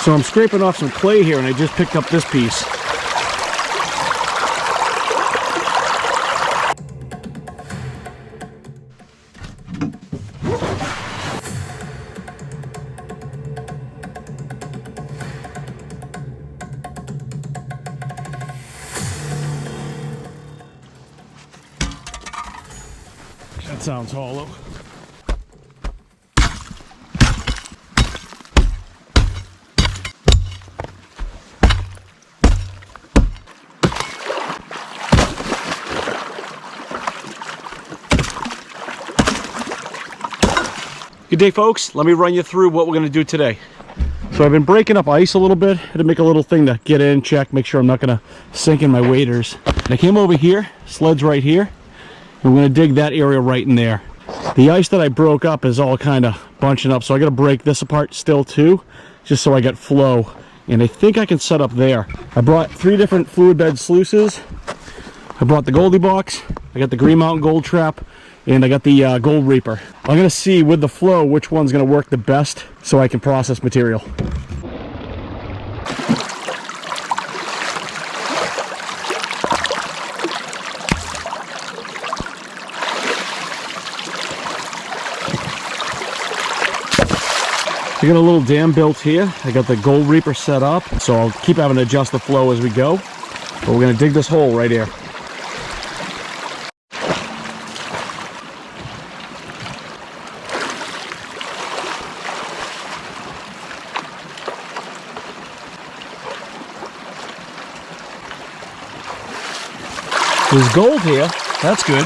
So I'm scraping off some clay here, and I just picked up this piece. That sounds hollow. Good day, folks. Let me run you through what we're going to do today. So I've been breaking up ice a little bit to make a little thing to get in, check, make sure I'm not going to sink in my waders. And I came over here, sled's right here. I'm going to dig that area right in there. The ice that I broke up is all kind of bunching up, so I got to break this apart still too, just so I get flow. And I think I can set up there. I brought 3 different fluid bed sluices. I brought the Goldie box, I got the Green Mountain Gold Trap, and I got the Gold Reaper. I'm going to see with the flow which one's going to work the best so I can process material. I got a little dam built here. I got the Gold Reaper set up, so I'll keep having to adjust the flow as we go. But we're going to dig this hole right here. There's gold here. That's good.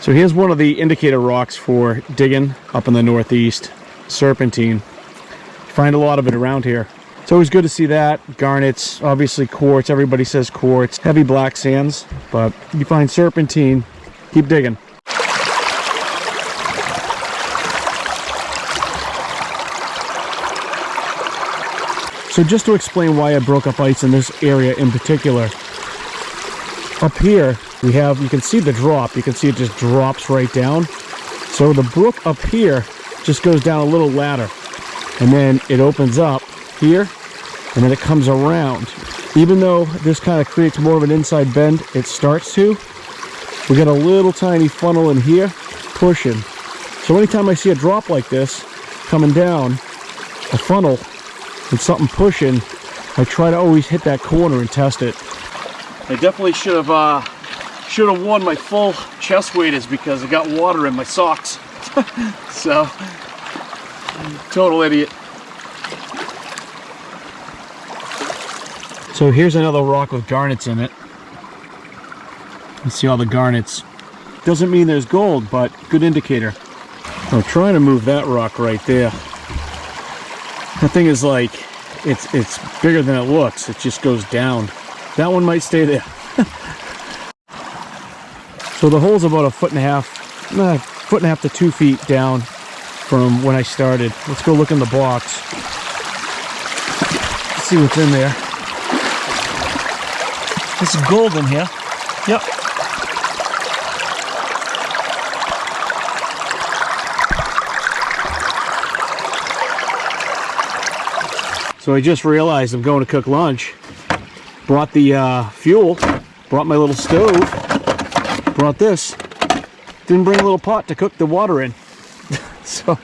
So here's one of the indicator rocks for digging up in the northeast, serpentine. You find a lot of it around here. It's always good to see that. Garnets, obviously quartz, everybody says quartz, heavy black sands, but you find serpentine, keep digging. So just to explain why I broke up ice in this area in particular, up here we have, you can see the drop, you can see it just drops right down. So the brook up here just goes down a little ladder, and then it opens up here, and then it comes around. Even though this kind of creates more of an inside bend, it starts to, we got a little tiny funnel in here pushing. So anytime I see a drop like this coming down, a funnel and something pushing, I try to always hit that corner and test it. I definitely should have worn my full chest waders because I got water in my socks. So, total idiot. So here's another rock with garnets in it. You see all the garnets. Doesn't mean there's gold, but good indicator. I'm trying to move that rock right there. That thing is like, it's bigger than it looks. It just goes down. That one might stay there. So the hole's about 1.5 foot to 2 feet down from when I started. Let's go look in the box. Let's see what's in there. This is gold in here. Yep. So I just realized I'm going to cook lunch. Brought the fuel, brought my little stove, brought this. Didn't bring a little pot to cook the water in. So,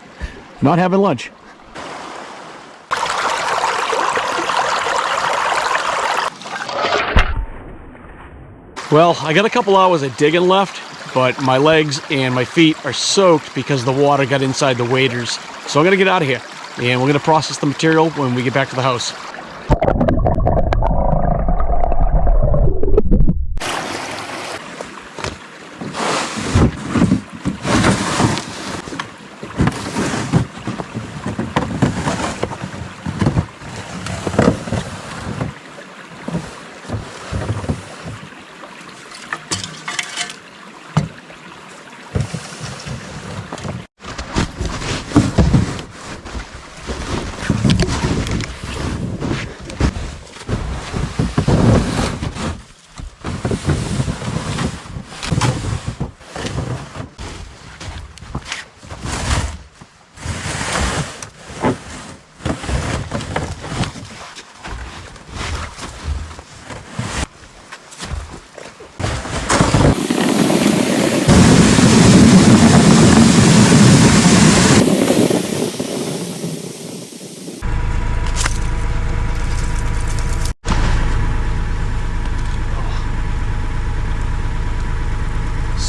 not having lunch. Well, I got a couple hours of digging left, but my legs and my feet are soaked because the water got inside the waders. So I'm gonna get out of here, and we're gonna process the material when we get back to the house.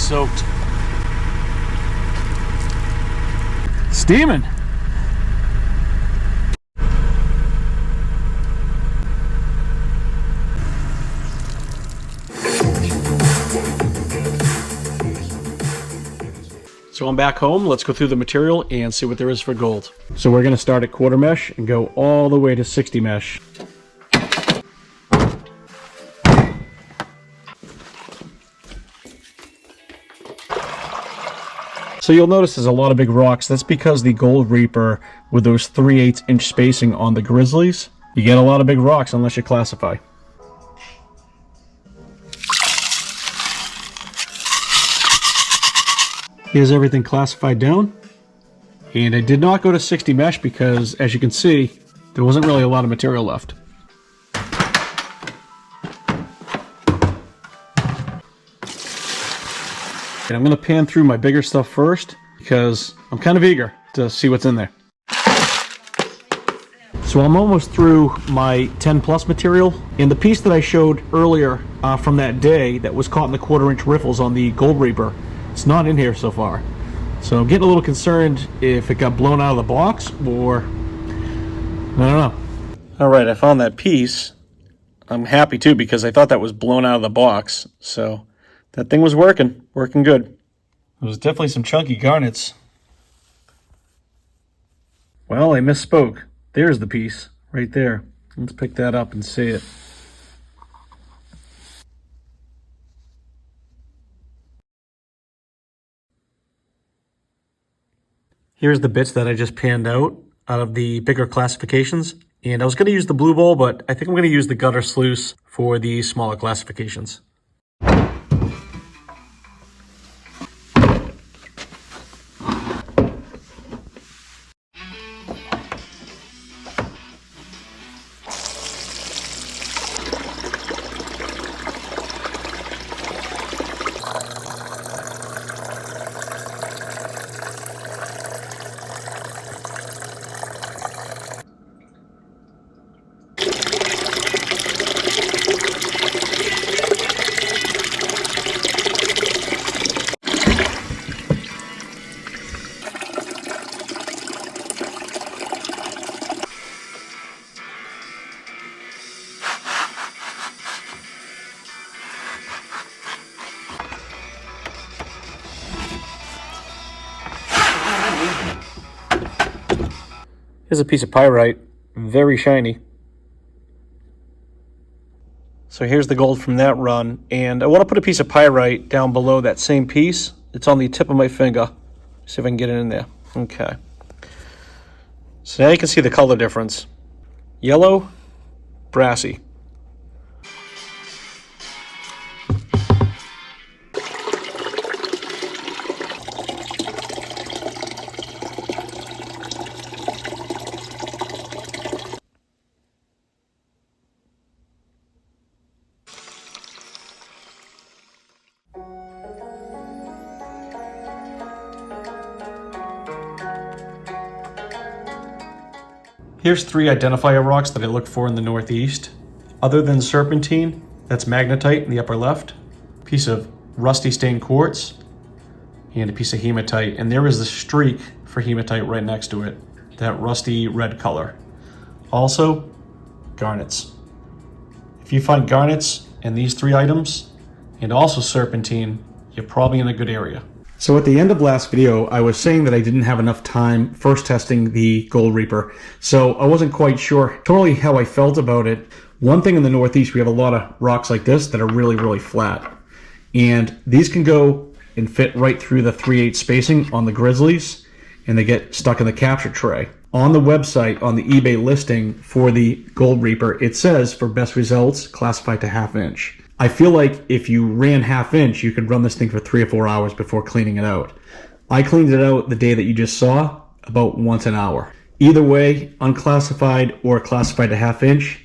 soaked. Steaming. So I'm back home. Let's go through the material and see what there is for gold. So we're going to start at quarter mesh and go all the way to 60 mesh. So you'll notice there's a lot of big rocks. That's because the Gold Reaper, with those 3/8 inch spacing on the grizzlies, you get a lot of big rocks unless you classify. Here's everything classified down. And I did not go to 60 mesh because, as you can see, there wasn't really a lot of material left. And I'm going to pan through my bigger stuff first because I'm kind of eager to see what's in there. So I'm almost through my 10 plus material, and the piece that I showed earlier from that day that was caught in the 1/4 inch riffles on the Gold Reaper, it's not in here so far. So I'm getting a little concerned if it got blown out of the box or I don't know. Alright, I found that piece. I'm happy too because I thought that was blown out of the box. So that thing was working good. There was definitely some chunky garnets. Well, I misspoke. There's the piece right there. Let's pick that up and see it. Here's the bits that I just panned out of the bigger classifications. And I was going to use the blue bowl, but I think I'm going to use the gutter sluice for the smaller classifications. Here's a piece of pyrite, very shiny. So here's the gold from that run, and I want to put a piece of pyrite down below that same piece. It's on the tip of my finger. See if I can get it in there. Okay. So now you can see the color difference. Yellow, brassy. Here's 3 identifier rocks that I look for in the northeast. Other than serpentine, that's magnetite in the upper left, a piece of rusty stained quartz, and a piece of hematite. And there is the streak for hematite right next to it, that rusty red color. Also, garnets. If you find garnets in these 3 items, and also serpentine, you're probably in a good area. So at the end of last video, I was saying that I didn't have enough time first testing the Gold Reaper. So I wasn't quite sure totally how I felt about it. One thing in the Northeast, we have a lot of rocks like this that are really, really flat. And these can go and fit right through the 3/8 spacing on the grizzlies, and they get stuck in the capture tray. On the website, on the eBay listing for the Gold Reaper, it says for best results, classified to 1/2 inch. I feel like if you ran 1/2 inch, you could run this thing for 3 or 4 hours before cleaning it out. I cleaned it out the day that you just saw, about once an hour. Either way, unclassified or classified to 1/2 inch,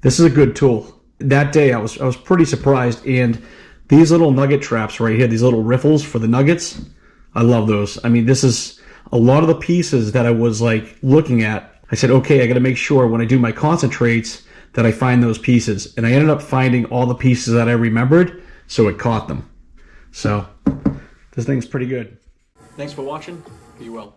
this is a good tool. That day I was pretty surprised, and these little nugget traps right here, these little riffles for the nuggets, I love those. I mean, this is a lot of the pieces that I was like looking at. I said, okay, I got to make sure when I do my concentrates that I find those pieces. And I ended up finding all the pieces that I remembered, so it caught them. So This thing's pretty good. Thanks for watching. Be well.